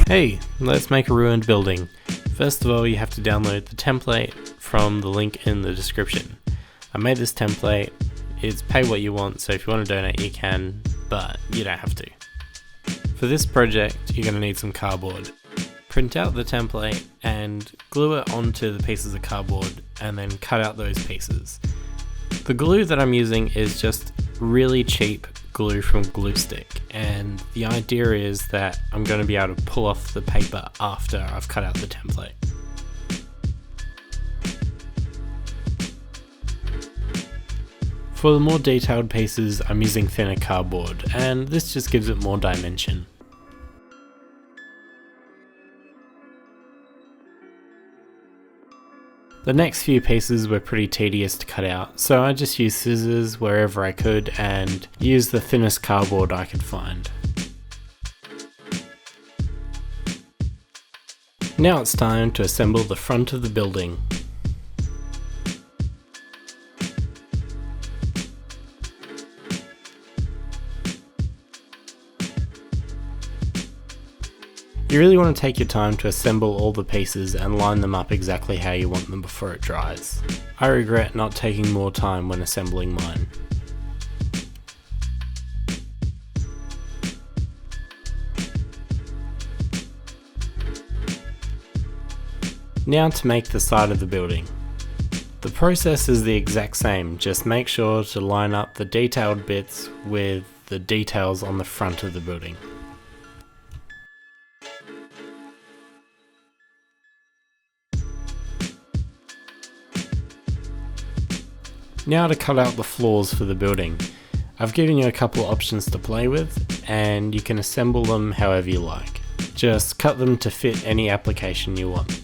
Hey, let's make a ruined building. First of all, you have to download the template from the link in the description. I made this template. It's pay what you want, so if you want to donate you can, but you don't have to. For this project, you're going to need some cardboard. Print out the template and glue it onto the pieces of cardboard and then cut out those pieces. The glue that I'm using is just really cheap glue from Glue Stick, and the idea is that I'm going to be able to pull off the paper after I've cut out the template. For the more detailed pieces, I'm using thinner cardboard, and this just gives it more dimension. The next few pieces were pretty tedious to cut out, so I just used scissors wherever I could and used the thinnest cardboard I could find. Now it's time to assemble the front of the building. You really want to take your time to assemble all the pieces and line them up exactly how you want them before it dries. I regret not taking more time when assembling mine. Now to make the side of the building. The process is the exact same, just make sure to line up the detailed bits with the details on the front of the building. Now to cut out the floors for the building. I've given you a couple options to play with, and you can assemble them however you like. Just cut them to fit any application you want.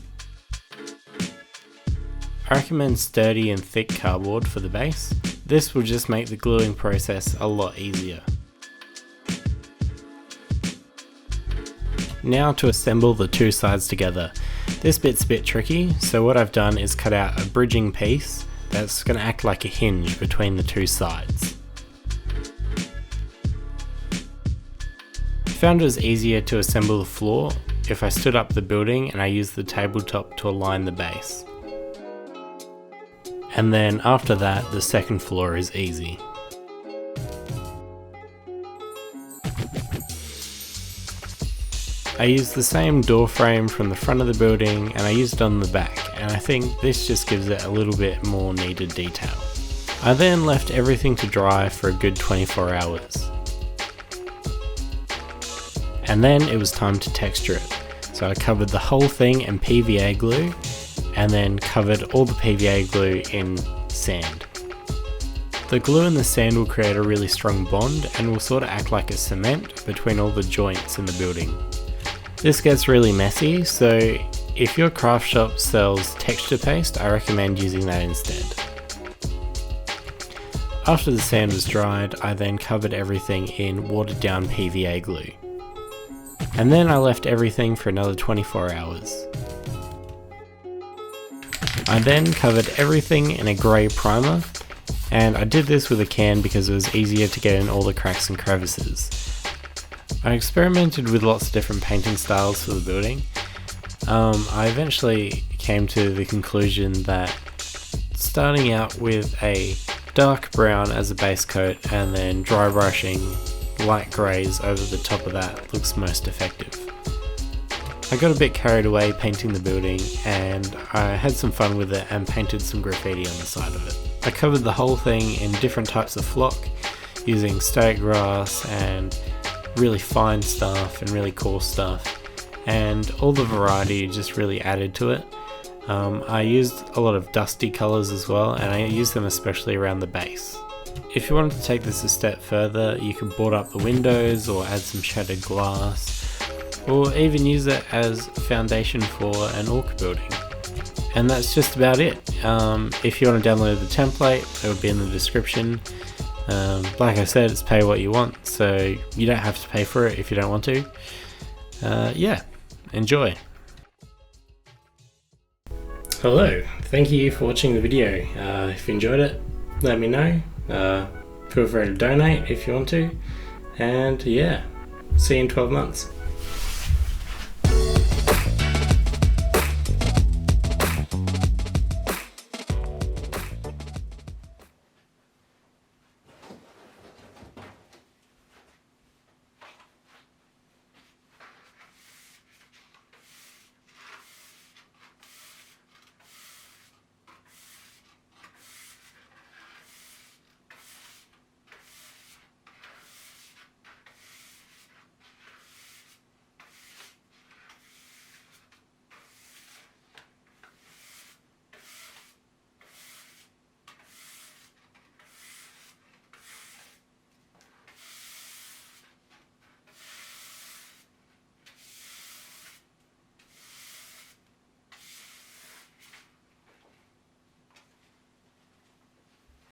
I recommend sturdy and thick cardboard for the base. This will just make the gluing process a lot easier. Now to assemble the two sides together. This bit's a bit tricky, so what I've done is cut out a bridging piece that's going to act like a hinge between the two sides. I found it was easier to assemble the floor if I stood up the building and I used the tabletop to align the base. And then after that, the second floor is easy. I used the same door frame from the front of the building and I used it on the back, and I think this just gives it a little bit more needed detail. I then left everything to dry for a good 24 hours. And then it was time to texture it. So I covered the whole thing in PVA glue and then covered all the PVA glue in sand. The glue and the sand will create a really strong bond and will sort of act like a cement between all the joints in the building. This gets really messy, so if your craft shop sells texture paste, I recommend using that instead. After the sand was dried, I then covered everything in watered down PVA glue. And then I left everything for another 24 hours. I then covered everything in a grey primer, and I did this with a can because it was easier to get in all the cracks and crevices. I experimented with lots of different painting styles for the building. I eventually came to the conclusion that starting out with a dark brown as a base coat and then dry brushing light greys over the top of that looks most effective. I got a bit carried away painting the building and I had some fun with it and painted some graffiti on the side of it. I covered the whole thing in different types of flock using stoic grass and really fine stuff and really coarse stuff, and all the variety just really added to it. I used a lot of dusty colours as well, and I used them especially around the base. If you wanted to take this a step further, you could board up the windows or add some shattered glass, or even use it as foundation for an orc building. And that's just about it. If you want to download the template, it will be in the description. Like I said, it's pay what you want, so you don't have to pay for it if you don't want to. Yeah, enjoy. Hello, thank you for watching the video. If you enjoyed it, let me know. Feel free to donate if you want to. And yeah, see you in 12 months.